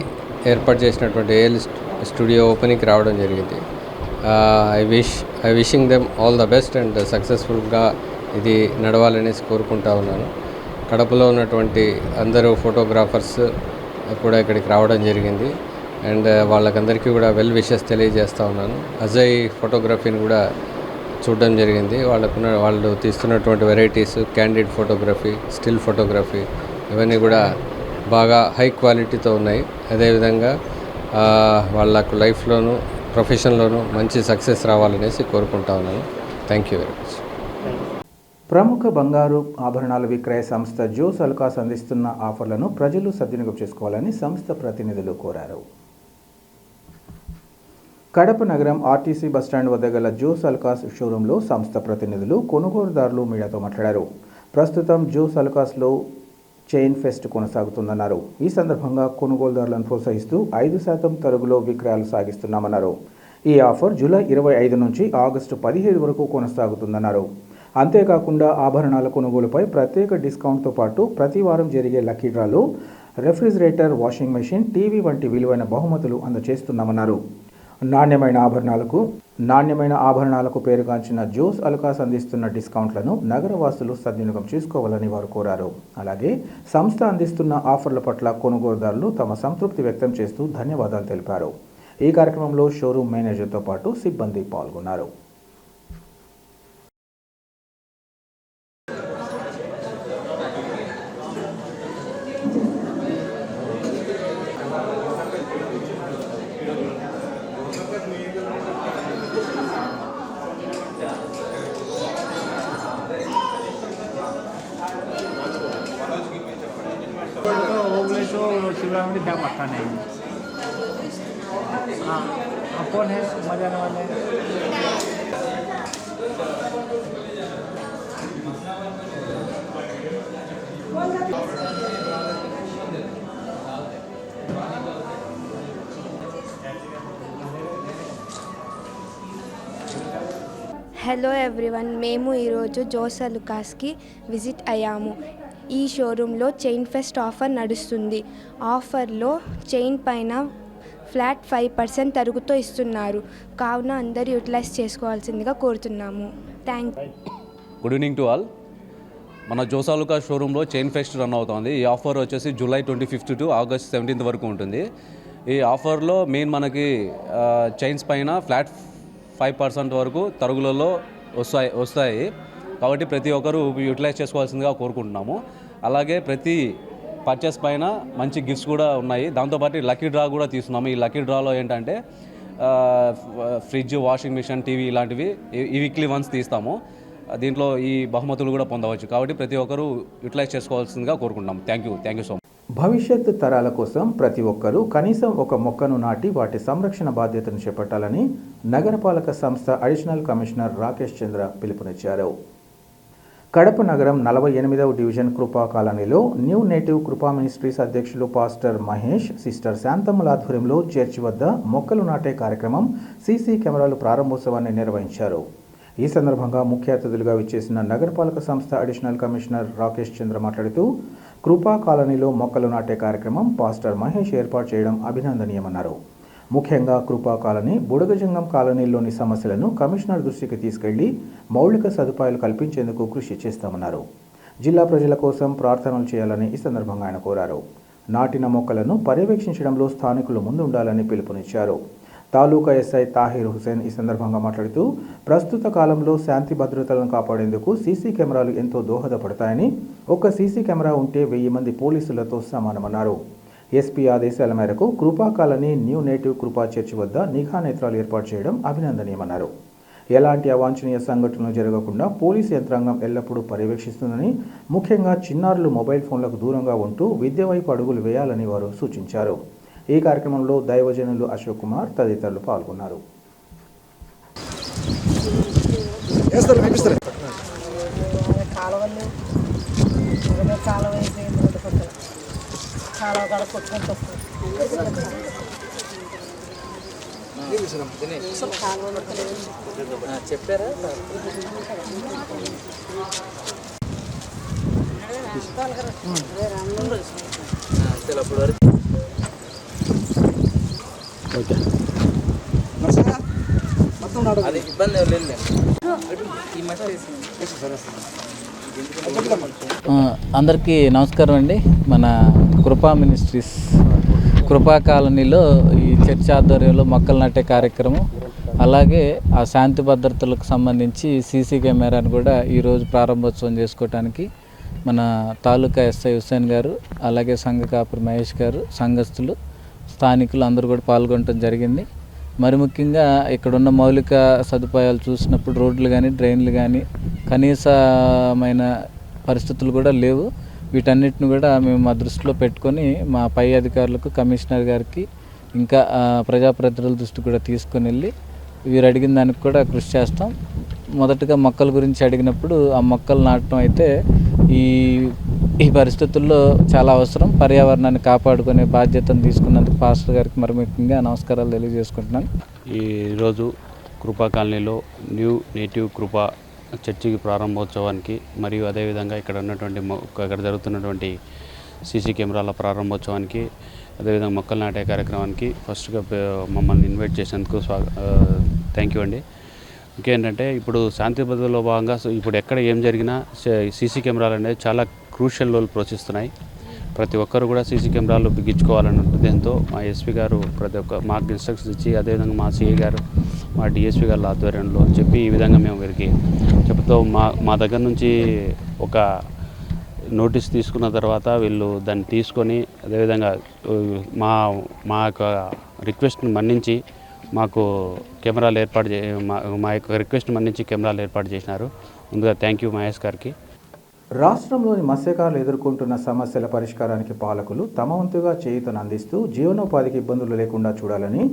ఏర్పాటు చేసినటువంటి ఏఎల్ స్టూడియో ఓపెనింగ్కి రావడం జరిగింది. I wishing them all the best and సక్సెస్ఫుల్గా ఇది నడవాలనేసి కోరుకుంటా ఉన్నాను. కడపలో ఉన్నటువంటి అందరూ ఫోటోగ్రాఫర్స్ కూడా ఇక్కడికి రావడం జరిగింది అండ్ వాళ్ళకందరికీ కూడా వెల్ విషెస్ తెలియజేస్తూ ఉన్నాను. అజయ్ ఫోటోగ్రఫీని కూడా చూడడం జరిగింది. వాళ్ళు తీస్తున్నటువంటి varieties, candid photography, still photography ఇవన్నీ కూడా బాగా హై క్వాలిటీతో ఉన్నాయి. అదేవిధంగా వాళ్ళకు లైఫ్లోనూ ప్రొఫెషన్లోనూ మంచి సక్సెస్ రావాలనేసి కోరుకుంటా ఉన్నాను. Thank you very much. ప్రముఖ బంగారు ఆభరణాల విక్రయ సంస్థ జోస్ అల్కాస్ అందిస్తున్న ఆఫర్లను ప్రజలు సద్వినియోగం చేసుకోవాలని సంస్థ ప్రతినిధులు కోరారు. కడప నగరం ఆర్టీసీ బస్టాండ్ వద్ద గల జోస్ అల్కాస్ షోరూంలో సంస్థ ప్రతినిధులు, కొనుగోలుదారులు మీడియాతో మాట్లాడారు. ప్రస్తుతం జోస్ అల్కాస్లో చైన్ ఫెస్ట్ కొనసాగుతుందన్నారు. ఈ సందర్భంగా కొనుగోలుదారులను ప్రోత్సహిస్తూ 5% తరుగులో విక్రయాలు సాగిస్తున్నామన్నారు. ఈ ఆఫర్ జూలై 25 నుంచి ఆగస్టు 15 వరకు కొనసాగుతుందన్నారు. అంతేకాకుండా ఆభరణాల కొనుగోలుపై ప్రత్యేక డిస్కౌంట్తో పాటు ప్రతి వారం జరిగే లక్కీ డ్రాలో రెఫ్రిజిరేటర్, వాషింగ్ మెషిన్, టీవీ వంటి విలువైన బహుమతులు అందజేస్తున్నామన్నారు. నాణ్యమైన ఆభరణాలకు పేరుగాంచిన జోస్ అల్కాస్ అందిస్తున్న డిస్కౌంట్లను నగరవాసులు సద్వినియోగం చేసుకోవాలని వారు కోరారు. అలాగే సంస్థ అందిస్తున్న ఆఫర్ల పట్ల కొనుగోలుదారులు తమ సంతృప్తి వ్యక్తం చేస్తూ ధన్యవాదాలు తెలిపారు. ఈ కార్యక్రమంలో షోరూమ్ మేనేజర్తో పాటు సిబ్బంది పాల్గొన్నారు. शिवराम क्या पता नहीं। हाँ कौन है मजा आने वाले? హలో ఎవ్రీవన్, మేము ఈరోజు జోస్ అల్కాస్కి విజిట్ అయ్యాము. ఈ షోరూంలో చైన్ ఫెస్ట్ ఆఫర్ నడుస్తుంది. ఆఫర్లో చైన్ పైన ఫ్లాట్ 5% తరుగుతో ఇస్తున్నారు. కావున అందరూ యూటిలైజ్ చేసుకోవాల్సిందిగా కోరుతున్నాము. Thank you. Good evening to all. మన జోసాలుకా షోరూంలో చైన్ ఫెస్ట్ రన్ అవుతుంది. ఈ ఆఫర్ వచ్చేసి జూలై 25 టు ఆగస్ట్ 17 వరకు ఉంటుంది. ఈ ఆఫర్లో మెయిన్ మనకి చైన్స్ పైన ఫ్లాట్ 5% వరకు తరుగులలో వస్తాయి. కాబట్టి ప్రతి ఒక్కరూ యూటిలైజ్ చేసుకోవాల్సిందిగా కోరుకుంటున్నాము. అలాగే ప్రతి పర్చేస్ పైన మంచి గిఫ్ట్స్ కూడా ఉన్నాయి. దాంతోపాటు లక్కీ డ్రా కూడా తీస్తున్నాము. ఈ లక్కీ డ్రాలో ఏంటంటే ఫ్రిడ్జ్, వాషింగ్ మిషన్, టీవీ ఇలాంటివి ఈ వీక్లీ వన్స్ తీస్తాము. దీంట్లో ఈ బహుమతులు కూడా పొందవచ్చు. కాబట్టి ప్రతి ఒక్కరూ యూటిలైజ్ చేసుకోవాల్సిందిగా కోరుకుంటున్నాం. Thank you so much. భవిష్యత్తు తరాల కోసం ప్రతి ఒక్కరూ కనీసం ఒక మొక్కను నాటి వాటి సంరక్షణ బాధ్యతను చేపట్టాలని నగరపాలక సంస్థ అడిషనల్ కమిషనర్ రాకేష్ చంద్ర పిలుపునిచ్చారు. కడప నగరం 48వ డివిజన్ కృపా కాలనీలో న్యూ నేటివ్ కృపా మినిస్ట్రీస్ అధ్యక్షులు పాస్టర్ మహేష్, సిస్టర్ శాంతమ్మల ఆధ్వర్యంలో చర్చి వద్ద మొక్కలు నాటే కార్యక్రమం సీసీ కెమెరాలు ప్రారంభోత్సవాన్ని నిర్వహించారు. ఈ సందర్భంగా ముఖ్య అతిథులుగా విచ్చేసిన నగరపాలక సంస్థ అడిషనల్ కమిషనర్ రాకేష్ చంద్ర మాట్లాడుతూ కృపా కాలనీలో మొక్కలు నాటే కార్యక్రమం పాస్టర్ మహేష్ ఏర్పాటు చేయడం అభినందనీయమన్నారు. ముఖ్యంగా కృపా కాలనీ, బుడగజంగం కాలనీలోని సమస్యలను కమిషనర్ దృష్టికి తీసుకెళ్లి మౌలిక సదుపాయాలు కల్పించేందుకు కృషి చేస్తామన్నారు. జిల్లా ప్రజల కోసం ప్రార్థనలు చేయాలని ఈ సందర్భంగా ఆయన కోరారు. నాటిన మొక్కలను పర్యవేక్షించడంలో స్థానికులు ముందుండాలని పిలుపునిచ్చారు. తాలూకా ఎస్ఐ తాహిర్ హుసేన్ ఈ సందర్భంగా మాట్లాడుతూ ప్రస్తుత కాలంలో శాంతి భద్రతలను కాపాడేందుకు సీసీ కెమెరాలు ఎంతో దోహదపడతాయని, ఒక్క సీసీ కెమెరా ఉంటే 1000 మంది పోలీసులతో సమానమన్నారు. ఎస్పీ ఆదేశాల మేరకు కృపా కాలనీ న్యూ నేటివ్ కృపా చర్చి వద్ద నిఘా నేత్రాలు ఏర్పాటు చేయడం అభినందనీయమన్నారు. ఎలాంటి అవాంఛనీయ సంఘటనలు జరగకుండా పోలీసు యంత్రాంగం ఎల్లప్పుడూ పర్యవేక్షిస్తుందని, ముఖ్యంగా చిన్నారులు మొబైల్ ఫోన్లకు దూరంగా ఉంటూ విద్య వైపు అడుగులు వేయాలని వారు సూచించారు. ఈ కార్యక్రమంలో దైవజనులు అశోక్ కుమార్ తదితరులు పాల్గొన్నారు. చెప్పారా అప్పుడు వరకు అది ఇబ్బంది లేదు. అందరికీ నమస్కారం అండి. మన కృపా మినిస్ట్రీస్ కృపా కాలనీలో ఈ చర్చ్ ఆధ్వర్యంలో మొక్కలు నాటే కార్యక్రమం, అలాగే ఆ శాంతి భద్రతలకు సంబంధించి సీసీ కెమెరాను కూడా ఈరోజు ప్రారంభోత్సవం చేసుకోవడానికి మన తాలూకా ఎస్ఐ హుసేన్ గారు, అలాగే సంఘ కాపురి మహేష్ గారు, సంఘస్థులు, స్థానికులు అందరూ కూడా పాల్గొనడం జరిగింది. మరి ముఖ్యంగా ఇక్కడున్న మౌలిక సదుపాయాలు చూసినప్పుడు రోడ్లు కానీ, డ్రైన్లు కానీ కనీసమైన పరిస్థితులు కూడా లేవు. వీటన్నిటిని కూడా మేము మా దృష్టిలో పెట్టుకొని మా పై అధికారులకు, కమిషనర్ గారికి, ఇంకా ప్రజాప్రతినిధుల దృష్టి కూడా తీసుకొని వెళ్ళి వీరు అడిగిన దానికి కూడా కృషి చేస్తాం. మొదటగా మొక్కల గురించి అడిగినప్పుడు ఆ మొక్కలు నాటడం అయితే ఈ పరిస్థితుల్లో చాలా అవసరం. పర్యావరణాన్ని కాపాడుకునే బాధ్యతను తీసుకున్నందుకు పాస్టర్ గారికి మరి ముఖ్యంగా నమస్కారాలు తెలియజేసుకుంటున్నాను. ఈరోజు కృపా కాలనీలో న్యూ నేటివ్ కృపా చర్చికి ప్రారంభోత్సవానికి మరియు అదేవిధంగా ఇక్కడ జరుగుతున్నటువంటి సీసీ కెమెరాల ప్రారంభోత్సవానికి, అదేవిధంగా మొక్కలు నాటే కార్యక్రమానికి ఫస్ట్గా మమ్మల్ని ఇన్వైట్ చేసినందుకు థ్యాంక్ యూ అండి. ఇంకేంటంటే ఇప్పుడు శాంతి భద్రతలో భాగంగా ఇప్పుడు ఎక్కడ ఏం జరిగినా సీసీ కెమెరాలు అనేది చాలా క్రూషియల్ రోల్ పోషిస్తున్నాయి. ప్రతి ఒక్కరు కూడా సీసీ కెమెరాలు బిగించుకోవాలని ఉద్దేశంతో మా ఎస్పీ గారు ప్రతి ఒక్క మాకు ఇన్స్ట్రక్షన్స్ ఇచ్చి, అదేవిధంగా మా సిఐ గారు, మా డిఎస్పీ గారి ఆధ్వర్యంలో చెప్పి ఈ విధంగా మేము వీరికి చెప్తూ మా దగ్గర నుంచి ఒక నోటీస్ తీసుకున్న తర్వాత వీళ్ళు దాన్ని తీసుకొని అదేవిధంగా మా యొక్క రిక్వెస్ట్ని మన్నించి మాకు కెమెరాలు మా యొక్క రిక్వెస్ట్ని మన్నించి కెమెరాలు ఏర్పాటు చేసినారు. ముందుగా థ్యాంక్ యూ మహేష్ గారికి. రాష్ట్రంలోని మత్స్యకారులు ఎదుర్కొంటున్న సమస్యల పరిష్కారానికి పాలకులు తమ వంతుగా చేయూతను అందిస్తూ జీవనోపాధికి ఇబ్బందులు లేకుండా చూడాలని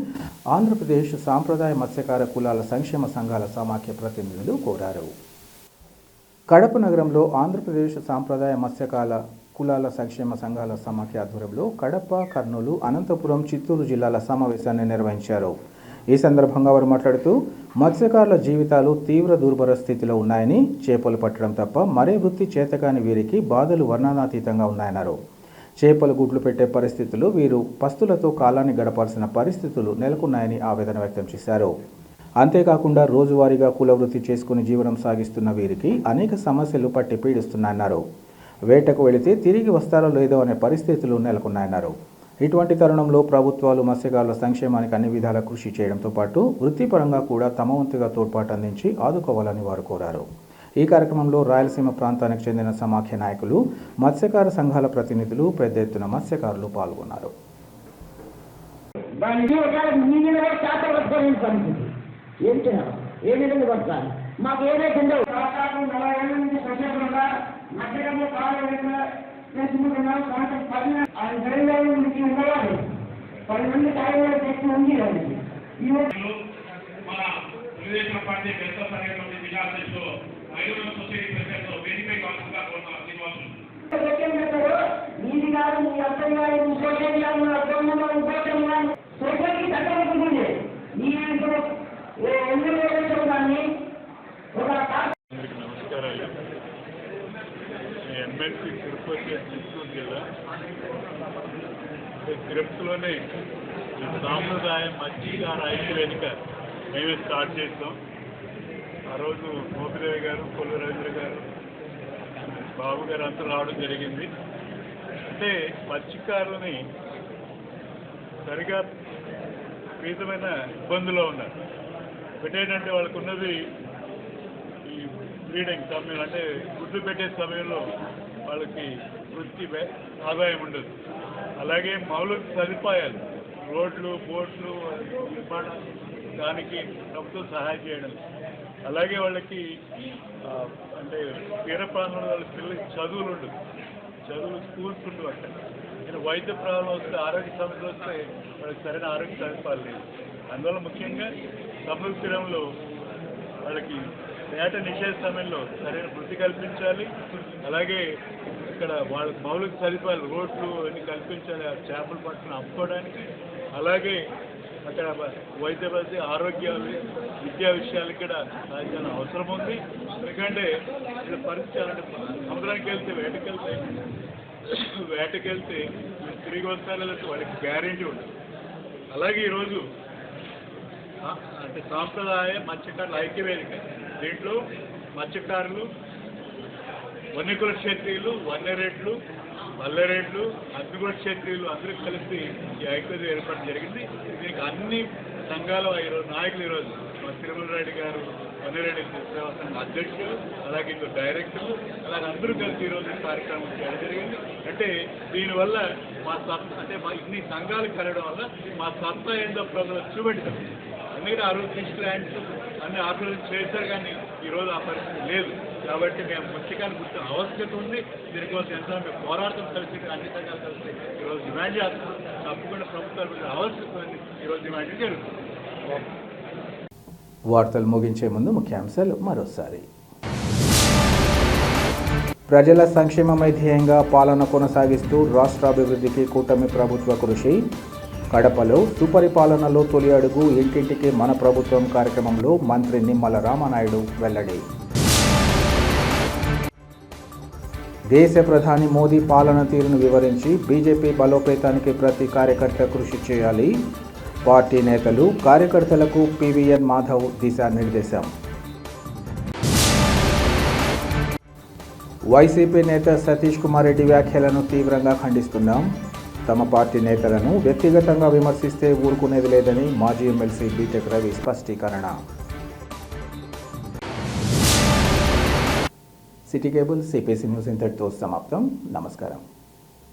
ఆంధ్రప్రదేశ్ సాంప్రదాయ మత్స్యకార కులాల సంక్షేమ సంఘాల సమాఖ్య ప్రతినిధులు కోరారు. కడప నగరంలో ఆంధ్రప్రదేశ్ సాంప్రదాయ మత్స్యకార కులాల సంక్షేమ సంఘాల సమాఖ్య ఆధ్వర్యంలో కడప, కర్నూలు, అనంతపురం, చిత్తూరు జిల్లాల సమావేశాన్ని నిర్వహించారు. ఈ సందర్భంగా వారు మాట్లాడుతూ మత్స్యకారుల జీవితాలు తీవ్ర దుర్భర స్థితిలో ఉన్నాయని, చేపలు పట్టడం తప్ప మరే వృత్తి చేతకాని వీరికి బాధలు వర్ణనాతీతంగా ఉన్నాయన్నారు. చేపలు గుడ్లు పెట్టే పరిస్థితులు, వీరు పస్తులతో కాలాన్ని గడపాల్సిన పరిస్థితులు నెలకొన్నాయని ఆవేదన వ్యక్తం చేశారు. అంతేకాకుండా రోజువారీగా కులవృత్తి చేసుకుని జీవనం సాగిస్తున్న వీరికి అనేక సమస్యలు పట్టి పీడిస్తున్నాయన్నారు. వేటకు వెళితే తిరిగి వస్తారో లేదో అనే పరిస్థితులు నెలకొన్నాయన్నారు. ఇటువంటి తరుణంలో ప్రభుత్వాలు మత్స్యకారుల సంక్షేమానికి అన్ని విధాల కృషి చేయడంతో పాటు వృత్తిపరంగా కూడా తమ వంతుగా తోడ్పాటు అందించి ఆదుకోవాలని వారు కోరారు. ఈ కార్యక్రమంలో రాయలసీమ ప్రాంతానికి చెందిన సమాఖ్య నాయకులు, మత్స్యకార సంఘాల ప్రతినిధులు, పెద్ద ఎత్తున మత్స్యకారులు పాల్గొన్నారు. మాకు ఏదైతే ఉందో 40 ఏళ్ళ నుంచి ప్రజలుగా మధ్యలో కాలం చేసుకుంటున్నాం. ఆయన జగన్ నుంచి ఉండేవాడు 10 మంది కార్యక్రమాలు తెచ్చి ఉంది. మన తెలుగుదేశం పార్టీ పెద్ద సంఘటన జిల్లా అధ్యక్షులు ఐదుగురు సొసైటీ ప్రెసిడెంట్ వేదికపై కావాల్సిందిగా కోరుతున్నారు. నీది కాదు, మీ అర్థం కాదు, మీ సోషల్ కాదు, సోషల్ కాదు, సోషల్కి చట్టం ఉంటుంది. నేను ఇప్పుడు నమస్కారాలు. ఎమ్మెల్సీ తిరుపతి చిత్తూరు జిల్లా తిరుపతిలోనే సాంప్రదాయ మత్స్యకార ఐక్యవేదిక మేమే స్టార్ట్ చేస్తాం. ఆ రోజు మోపిదేవి గారు, కొల్లు రవీంద్ర గారు, బాబు గారు అంతా రావడం జరిగింది. అంటే మత్స్యకారులని సరిగా వివిధమైన ఇబ్బందుల్లో ఉన్నారు. పెట్టేటంటే వాళ్ళకు ఉన్నది ఈ బ్రీడింగ్ సమయం, అంటే గుడ్లు పెట్టే సమయంలో వాళ్ళకి వృత్తి ఆదాయం ఉండదు. అలాగే మౌలిక సదుపాయాలు, రోడ్లు, బోట్లు నిర్మాణం, దానికి ప్రభుత్వం సహాయం చేయడం. అలాగే వాళ్ళకి అంటే తీర ప్రాంతంలో వాళ్ళ పిల్లలకి చదువులు ఉండదు, స్కూల్స్ ఉండవు. అక్కడ వైద్య ప్రాబ్లం వస్తే, ఆరోగ్య సమస్యలు వస్తే వాళ్ళకి సరైన ఆరోగ్య సదుపాయాలు లేదు. అందువల్ల ముఖ్యంగా సముద్ర తీరంలో వాళ్ళకి వేట నిషేధ సమయంలో సరైన వృత్తి కల్పించాలి. అలాగే ఇక్కడ వాళ్ళకి మౌలిక సదుపాయాలు, రోడ్లు అన్నీ కల్పించాలి చేపలు పట్టుకుని అమ్ముకోవడానికి. అలాగే అక్కడ వైద్య పరిస్థితి, ఆరోగ్యాలు, విద్యా విషయాలకి కూడా చాలా అవసరం ఉంది. ఎందుకంటే ఇక్కడ పరిస్థితి అంటే సముద్రానికి వెళ్తే, వేటకెళ్తే తిరిగి వస్తారో లేకపోతే వాళ్ళకి గ్యారెంటీ ఉంటుంది. అలాగే ఈరోజు అంటే సాంప్రదాయ మత్స్యకారుల ఐక్యవేదిక, దీంట్లో మత్స్యకారులు, వన్యకుల క్షేత్రీయులు, వన్యరేట్లు, మల్లెరేట్లు, అగ్నికుల క్షేత్రీయులు అందరూ కలిసి ఈ ఐక్యవేదిక ఏర్పాటు జరిగింది. దీనికి అన్ని సంఘాల నాయకులు ఈరోజు మా తిరుమల రెడ్డి గారు, వన్యరెడ్డి సేవా సంఘ అధ్యక్షులు, అలాగే ఇంకో డైరెక్టర్లు, అలాగే అందరూ కలిసి ఈరోజు కార్యక్రమం చేయడం జరిగింది. అంటే దీనివల్ల మా సత్తా, అంటే మా ఇన్ని సంఘాలు కలగడం వల్ల మా సత్తా ఏందో ప్రజలు చూపెట్టాం. అందుకని ఆ రోజు ఫిజికల్ హ్యాండ్స్ అన్ని ఆర్గనైజ్ చేశారు, కానీ ఈరోజు ఆ పరిస్థితి లేదు. కాబట్టి మేము మత్స్యకారులు గుర్తున్న ఆవశ్యకత ఉంది. దీనికోసం ఎంతో మేము పోరాటం కలిసి అన్ని సంఘాలు కలిసి ఈరోజు డిమాండ్ చేస్తున్నాం. తప్పకుండా ప్రభుత్వాలు ఆవశ్యకత ఉంది, ఈరోజు డిమాండ్ జరుగుతుంది. వార్తలు ముగించే ముందు ముఖ్యాంశాలు మరోసారి. ప్రజల సంక్షేమమే ధ్యేయంగా పాలన కొనసాగిస్తూ రాష్ట్ర అభివృద్ధికి కూటమి ప్రభుత్వ కృషి. కడపలో సుపరిపాలనలో తొలి అడుగు, ఇంటింటికి మన ప్రభుత్వం కార్యక్రమంలో మంత్రి నిమ్మల రామనాయుడు వెల్లడి. దేశ ప్రధాని మోదీ పాలన తీరును వివరించి బీజేపీ బలోపేతానికి ప్రతి కార్యకర్త కృషి చేయాలి. పార్టీ నేతలు, కార్యకర్తలకు పివిఎన్ మాధవ్ దిశానిర్దేశం. వైసీపీ నేత సతీష్ కుమార్ రెడ్డి వ్యాఖ్యలను తీవ్రంగా ఖండిస్తున్నాం. తమ పార్టీ నేతలను వ్యక్తిగతంగా విమర్శిస్తే ఊరుకునేది లేదని మాజీ ఎమ్మెల్సీ బీటెక్ రవి స్పష్టీకరణ. సిటీ కేబుల్ సిపిసి న్యూస్ ఇంతటితో సమాప్తం. నమస్కారం.